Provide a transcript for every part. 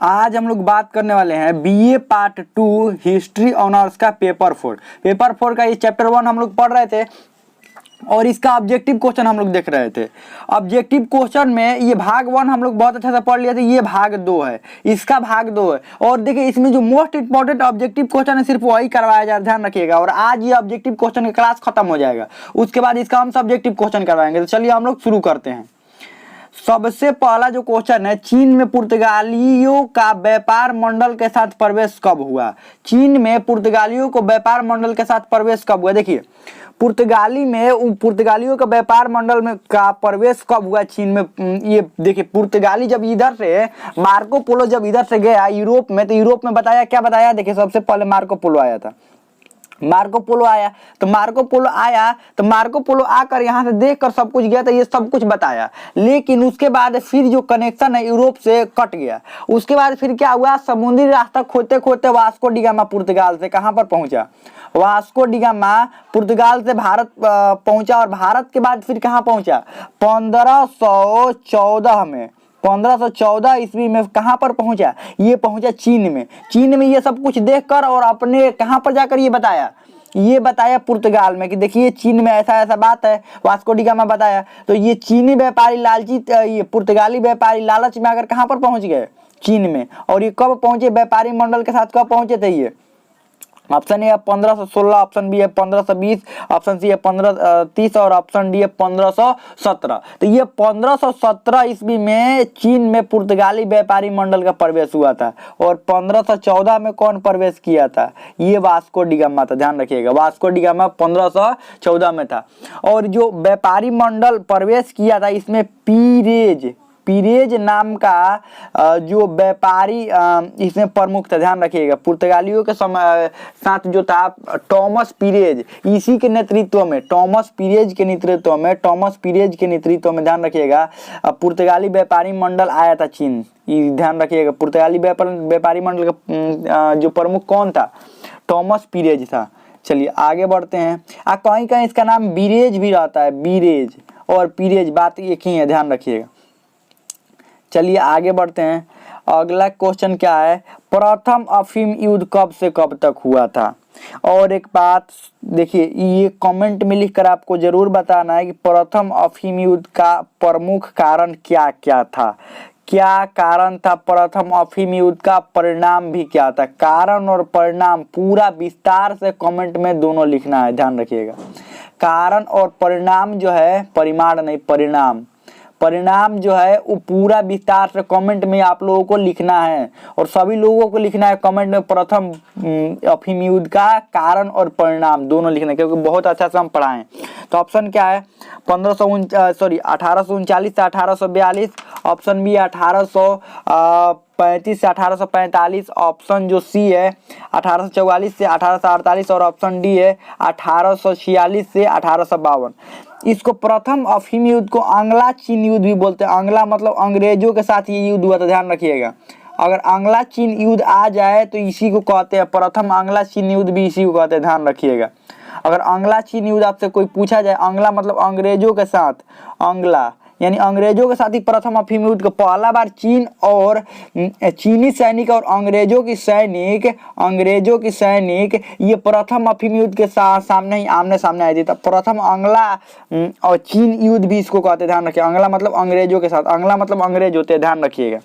आज हम लोग बात करने वाले हैं बीए पार्ट 2 हिस्ट्री ऑनर्स का पेपर 4 का ये चैप्टर 1 हम लोग पढ़ रहे थे और इसका ऑब्जेक्टिव क्वेश्चन हम लोग देख रहे थे। ऑब्जेक्टिव क्वेश्चन में ये भाग 1 हम लोग बहुत अच्छा से पढ़ लिए थे, ये भाग 2 है, इसका भाग 2 है। और देखिए इसमें जो मोस्ट इंपॉर्टेंट ऑब्जेक्टिव क्वेश्चन है सिर्फ वही करवाया जा रहा है, ध्यान रखिएगा। और आज ये ऑब्जेक्टिव क्वेश्चन की क्लास खत्म हो जाएगा, उसके बाद इसका हम सब्जेक्टिव क्वेश्चन करवाएंगे। तो चलिए हम लोग शुरू करते हैं। सबसे पहला जो क्वेश्चन है, चीन में पुर्तगालियों का व्यापार मंडल के साथ प्रवेश कब हुआ? चीन में पुर्तगालियों को व्यापार मंडल के साथ प्रवेश कब हुआ? देखिए पुर्तगालियों का व्यापार मंडल में का प्रवेश कब हुआ चीन में? ये देखिए पुर्तगाली जब इधर से मार्को पोलो जब इधर से गया यूरोप में, तो यूरोप में बताया क्या बताया? देखिए सबसे पहले मार्को पोलो आया था। मार्को पोलो आया तो मार्को पोलो आकर यहाँ से देखकर सब कुछ गया, तो ये सब कुछ बताया। लेकिन उसके बाद फिर जो कनेक्शन है यूरोप से कट गया। उसके बाद फिर क्या हुआ? समुद्री रास्ता खोजते खोजते वास्को डी गामा पुर्तगाल से कहाँ पर पहुंचा? वास्को डी गामा पुर्तगाल से भारत पहुंचा। और भारत के बाद फिर कहाँ पहुंचा? 1514 में 1514 ईस्वी में कहां पर पहुंचा? ये पहुंचा चीन में। चीन में ये सब कुछ देखकर और अपने कहां पर जाकर ये बताया पुर्तगाल में कि देखिए चीन में ऐसा ऐसा बात है, वास्को डी गामा बताया। तो ये चीनी व्यापारी ये पुर्तगाली व्यापारी लालच में आकर कहां पर पहुंच गए? चीन में। और ये कब पहुंचे? व्यापारी मंडल के साथ कब पहुंचे थे? ये ऑप्शन ए है 1516, ऑप्शन बी है 1520, ऑप्शन सी है 1530 और ऑप्शन डी है 1517। तो ये 1517 ईस्वी में चीन में पुर्तगाली व्यापारी मंडल का प्रवेश हुआ था। और 1514 में कौन प्रवेश किया था? ये वास्को डी गामा था, ध्यान रखिएगा। वास्को डी गामा 1514 में था। और जो व्यापारी मंडल प्रवेश किया था इसमें पीरेज नाम का जो व्यापारी इसमें प्रमुख था, ध्यान रखिएगा। पुर्तगालियों के साथ जो था टॉमस पीरेज, इसी के नेतृत्व में टॉमस पीरेज के नेतृत्व में ध्यान रखिएगा पुर्तगाली व्यापारी मंडल आया था चीन। ध्यान रखिएगा पुर्तगाली व्यापारी मंडल का जो प्रमुख कौन था? टॉमस पीरेज था। चलिए आगे बढ़ते हैं। कहीं कहीं इसका नाम बीरेज भी रहता है, बीरेज और पीरेज बात एक ही है, ध्यान रखिएगा। चलिए आगे बढ़ते हैं। अगला क्वेश्चन क्या है? प्रथम अफीम युद्ध कब से कब तक हुआ था? और एक बात देखिए, ये कमेंट में लिखकर आपको जरूर बताना है कि प्रथम अफीम युद्ध का प्रमुख कारण क्या क्या था। क्या कारण था प्रथम अफीम युद्ध का? परिणाम भी क्या था? कारण और परिणाम पूरा विस्तार से कमेंट में दोनों लिखना है, ध्यान रखिएगा। कारण और परिणाम जो है, परिमाण नहीं परिणाम जो है वो पूरा विस्तार से कमेंट में आप लोगों को लिखना है। और सभी लोगों को लिखना है कमेंट में प्रथम अफीम युद्ध का कारण और परिणाम दोनों लिखना है, क्योंकि बहुत अच्छा से हम पढ़ाएं। तो ऑप्शन क्या है? 1839 से 1842, ऑप्शन बी 1835 से 1845, ऑप्शन जो सी है 1844 से 1848 और ऑप्शन डी है 1846 से 1852। इसको प्रथम अफीम युद्ध को आंग्ला चीन युद्ध भी बोलते हैं। आंग्ला मतलब अंग्रेजों के साथ ये युद्ध हुआ था, ध्यान रखिएगा। अगर आंग्ला चीन युद्ध आ जाए तो इसी को कहते हैं प्रथम आंग्ला चीन युद्ध, भी इसी को कहते हैं, ध्यान रखिएगा। अगर आंग्ला चीन युद्ध आपसे कोई पूछा जाए, आंग्ला मतलब अंग्रेजों के साथ, आंग्ला यानी अंग्रेजों के साथ ही प्रथम अफीम युद्ध को पहला बार चीन और चीनी सैनिक और अंग्रेजों की सैनिक ये प्रथम अफीम युद्ध के सामने ही आमने सामने आए थे। तब प्रथम आंग्ला और चीन युद्ध भी इसको कहते हैं, ध्यान रखिए। आंग्ला मतलब अंग्रेजों के साथ, आंग्ला मतलब अंग्रेज होते हैं, ध्यान रखिएगा।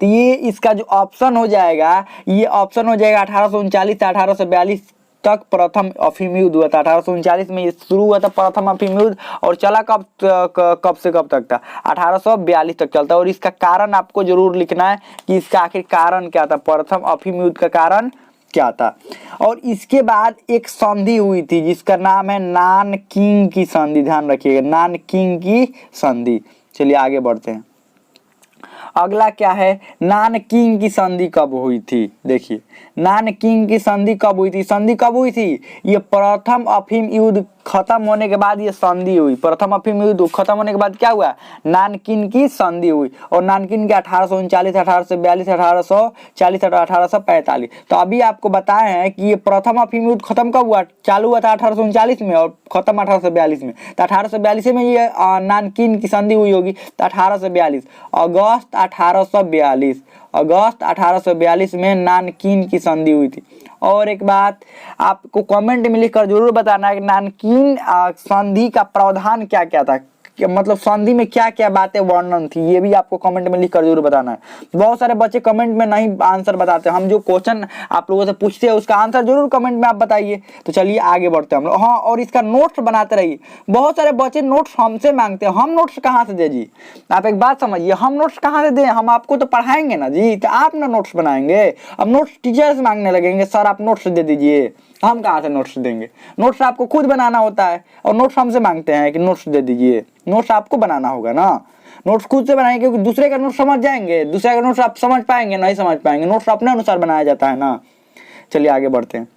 तो ये इसका जो ऑप्शन हो जाएगा, ये ऑप्शन हो जाएगा 1839 से 1842 तक प्रथम अफीम युद्ध हुआ था। 1839 में ये शुरू हुआ था प्रथम अफीम युद्ध और चला कब से कब तक था? 1842 तक चलता है। और इसका कारण आपको जरूर लिखना है कि इसका आखिर कारण क्या था, प्रथम अफीम युद्ध का कारण क्या था। और इसके बाद एक संधि हुई थी जिसका नाम है नानकिंग की संधि, ध्यान रखिएगा, नानकिंग की संधि। चलिए आगे बढ़ते हैं। अगला क्या है? नानकिंग की संधि कब हुई थी? देखिए नानकिंग की संधि कब हुई थी? संधि कब हुई थी? ये प्रथम अफीम युद्ध खत्म होने के बाद ये संधि हुई, प्रथम अफीम युद्ध खत्म होने के बाद क्या हुआ, नानकिन की संधि हुई। और नानकिन के 1839, 1842, 1840, 1845। तो अभी आपको बताए हैं कि ये प्रथम अफीम युद्ध खत्म कब हुआ, चालू हुआ था 1839 में और खत्म 1842 में। तो 1842 में ये नानकिन की संधि हुई होगी। तो 1842 अगस्त 1842 अगस्त 1842 में नानकिन की संधि हुई थी। और एक बात आपको कमेंट में लिखकर जरूर बताना है कि नानकिन संधि का प्रावधान क्या क्या था, मतलब संधि में क्या क्या बातें वर्णन थी, ये भी आपको कमेंट में लिखकर जरूर बताना है। बहुत सारे बच्चे कमेंट में नहीं आंसर बताते, हम जो क्वेश्चन आप लोगों से पूछते हैं उसका आंसर जरूर कमेंट में आप बताइए। तो चलिए आगे बढ़ते हैं हम लोग। हाँ, और इसका नोट्स बनाते रहिए। बहुत सारे बच्चे नोट्स हमसे मांगते हैं, हम नोट्स कहाँ से दे जी, आप एक बात समझिए, हम नोट्स कहाँ से दें, हम आपको तो पढ़ाएंगे ना जी, तो आप ना नोट्स बनाएंगे। अब नोट्स टीचर से मांगने लगेंगे, सर आप नोट्स दे दीजिए, हम कहाँ से नोट्स देंगे, नोट्स आपको खुद बनाना होता है और नोट्स हमसे मांगते हैं कि नोट्स दे दीजिए। नोट्स आपको बनाना होगा ना, नोट्स खुद से बनाएंगे, क्योंकि दूसरे का नोट्स समझ जाएंगे, दूसरे का नोट्स आप समझ पाएंगे नहीं समझ पाएंगे, नोट्स अपने अनुसार बनाया जाता है ना। चलिए आगे बढ़ते हैं।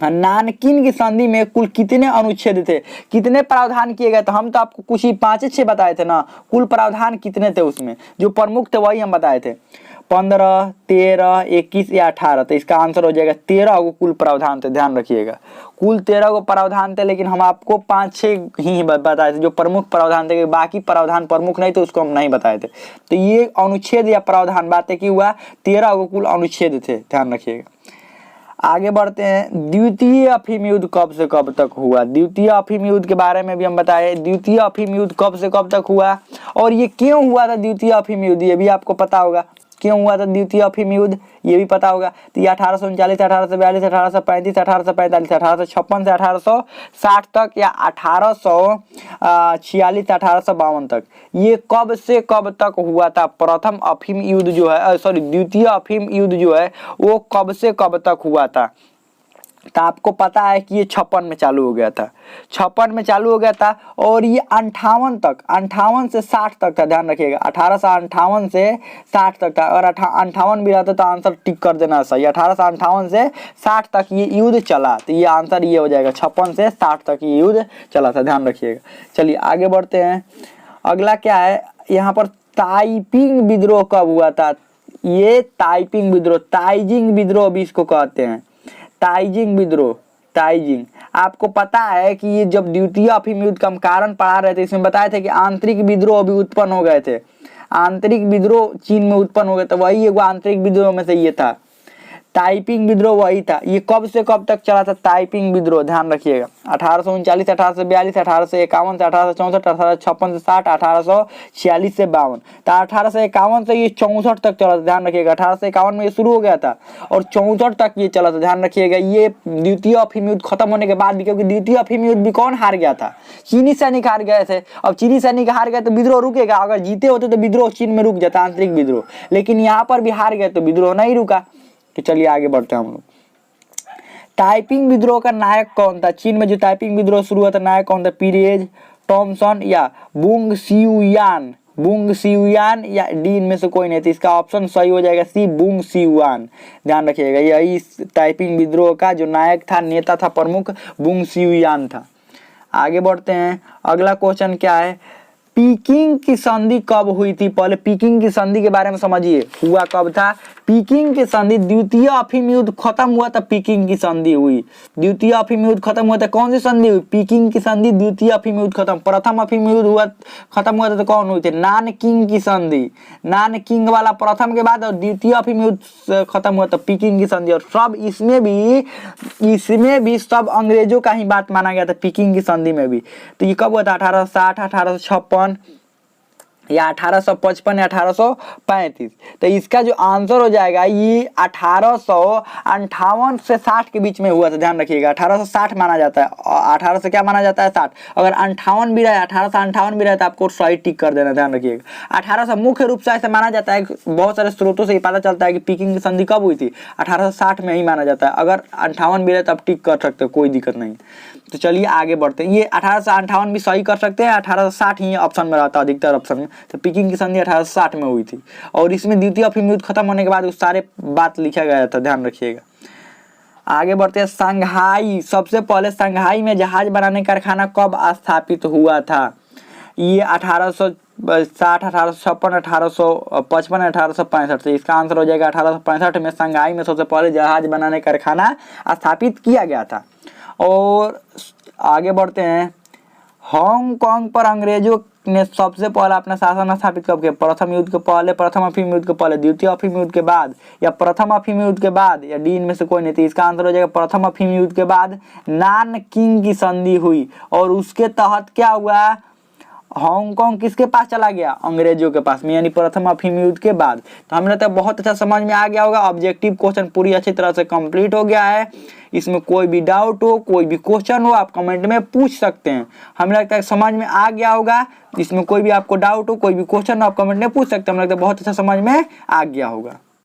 नानकिन की संधि में कुल कितने अनुच्छेद थे, कितने प्रावधान किए गए थे, हम तो आपको कुछ ही 5-6 बताए थे ना, कुल प्रावधान कितने थे उसमें, जो प्रमुख थे वही हम बताए थे, 15, 13, 21 या 18। तो इसका आंसर हो जाएगा 13 को कुल प्रावधान थे, ध्यान रखिएगा, कुल 13 को प्रावधान थे, लेकिन हम आपको 5-6 ही बताए थे जो प्रमुख प्रावधान थे, बाकी प्रावधान प्रमुख नहीं थे उसको हम नहीं बताए थे। तो ये अनुच्छेद या प्रावधान बातें की हुआ 13 को कुल अनुच्छेद थे, ध्यान रखिएगा। आगे बढ़ते हैं। द्वितीय अफीम युद्ध कब से कब तक हुआ, द्वितीय अफीम युद्ध के बारे में भी हम बताए, द्वितीय अफीम युद्ध कब से कब तक हुआ और ये क्यों हुआ था द्वितीय अफीम युद्ध, ये भी आपको पता होगा, क्यों हुआ था द्वितीय अफीम युद्ध ये भी पता होगा। तो ये 1839, 1842, 1835, 1845, 1856 से 1860 तक या 1846, 1852 तक, ये कब से कब तक हुआ था। प्रथम अफीम युद्ध जो है, सॉरी द्वितीय अफीम युद्ध जो है वो कब से कब तक हुआ था। तो आपको पता है कि ये 56 में चालू हो गया था, 56 में चालू हो गया था और ये 58 तक, 58 से 60 तक था, ध्यान रखिएगा, 1858 से 60 तक था। और 58 भी रहता तो आंसर टिक कर देना सही, 1858 से 60 तक ये युद्ध चला, तो ये आंसर ये हो जाएगा, 56 से 60 तक ये युद्ध चला था, ध्यान रखिएगा। चलिए आगे बढ़ते हैं। अगला क्या है यहाँ पर, ताइपिंग विद्रोह कब हुआ था। ये ताइपिंग विद्रोह, ताइजिंग विद्रोह भी इसको कहते हैं, ताइजिंग विद्रोह, ताइजिंग। आपको पता है कि ये जब द्वितीय अफीम युद्ध का हम कारण पढ़ा रहे थे, इसमें बताए थे कि आंतरिक विद्रोह भी उत्पन्न हो गए थे, आंतरिक विद्रोह चीन में उत्पन्न हो गए थे, वही एक आंतरिक विद्रोह में से ये था, ताइपिंग विद्रोह वही था। ये कब से कब तक चला था ताइपिंग विद्रोह, ध्यान रखिएगा, 1839, 1842, 1851 से 1864, 1856 से 60, 1846 से 52। तो 1851 से ये 64 तक चला था, ध्यान रखिएगा, 1851 में ये शुरू हो गया था और 64 तक ये चला था, ध्यान रखिएगा। ये द्वितीय अफीम युद्ध खत्म होने के बाद भी, क्योंकि द्वितीय अफीम युद्ध भी कौन हार गया था, चीनी सैनिक हार गए थे। अब चीनी सैनिक हार गए तो विद्रोह रुकेगा, अगर जीते होते तो विद्रोह चीन में रुक जाता, आंतरिक विद्रोह, लेकिन यहाँ पर भी हार गए तो विद्रोह नहीं रुका। तो चलिए आगे बढ़ते हैं हम लोग। टाइपिंग विद्रोह का नायक कौन था, चीन में जो टाइपिंग विद्रोह शुरू हुआ था नायक कौन था, पीरेज, टॉमसन या बुंग सियुयान, बुंग सियुयान या डी इनमें से कोई नहीं था। इसका ऑप्शन सही हो जाएगा सी, बुंग सियुआन, ध्यान रखिएगा। यही टाइपिंग विद्रोह का जो नायक था, नेता था, प्रमुख बुंग सियुयान था। आगे बढ़ते हैं। अगला क्वेश्चन क्या है, पीकिंग की संधि कब हुई थी। पहले पीकिंग की संधि के बारे में समझिए, हुआ कब था पीकिंग की संधि। द्वितीय अफीम युद्ध खत्म हुआ था, पीकिंग की संधि हुई। द्वितीय अफीम युद्ध खत्म हुआ था, कौन सी संधि हुई, पीकिंग की संधि। द्वितीय अफीम युद्ध खत्म, प्रथम अफीम युद्ध हुआ खत्म हुआ था तो कौन हुई थी, नानकिंग की संधि। नानकिंग वाला प्रथम के बाद और द्वितीय अफीम युद्ध खत्म हुआ था पीकिंग की संधि। और सब इसमें भी सब अंग्रेजों का ही बात माना गया था पीकिंग की संधि में भी। तो ये कब हुआ था, 1860, 1856 या 1855 या 1835। तो इसका जो आंसर हो जाएगा ये 1858 से 60 के बीच में हुआ था, ध्यान रखिएगा। 1860 माना जाता है, 18 से क्या माना जाता है 60। अगर 58 भी रहे, 1858 भी रहे तो आपको सही टिक कर देना, ध्यान रखिएगा। 1800 मुख्य रूप से ऐसे माना जाता है, बहुत सारे स्रोतों से ये पता चलता है कि पीकिंग की संधि कब हुई थी, 1860 में ही माना जाता है। अगर 58 भी रहे तो आप टिक कर सकते हो, कोई दिक्कत नहीं। तो चलिए आगे बढ़ते हैं। ये 1858 भी सही कर सकते हैं, 1860 ही ऑप्शन में रहता है अधिकतर ऑप्शन में। तो पीकिंग की संधि 1860 में हुई थी और इसमें द्वितीय अफीम युद्ध खत्म होने के बाद उस सारे बात लिखा गया था, ध्यान रखिएगा। आगे बढ़ते हैं। संघाई, सबसे पहले संघाई में जहाज बनाने कारखाना कब स्थापित हुआ था? ये 1860, 1856, 1855, 1865 से। इसका आंसर हो जाएगा 1865 में संघाई में सबसे पहले जहाज बनाने कारखाना स्थापित किया गया था। और आगे बढ़ते हैं। हांगकांग पर अंग्रेजों ने सबसे पहला अपना शासन स्थापित कब किया? प्रथम युद्ध के पहले, प्रथम अफीम युद्ध के पहले, द्वितीय अफीम युद्ध के बाद, या प्रथम अफीम युद्ध के बाद, या डी इनमें से कोई नहीं। तो इसका आंसर हो जाएगा प्रथम अफीम युद्ध के बाद नानकिंग की संधि हुई और उसके तहत क्या हुआ? हांगकांग किसके पास चला गया? अंग्रेजों के पास में, यानी प्रथम अफीम युद्ध के बाद। तो हमें लगता है बहुत अच्छा समझ में आ गया होगा। ऑब्जेक्टिव क्वेश्चन पूरी अच्छी तरह से कंप्लीट हो गया है। इसमें कोई भी डाउट हो, कोई भी क्वेश्चन हो, आप कमेंट में पूछ सकते हैं। हमें लगता है समझ में आ गया होगा। इसमें कोई भी आपको डाउट हो, कोई भी क्वेश्चन हो, आप कमेंट में पूछ सकते हैं। हमें लगता है बहुत अच्छा समझ में आ गया होगा।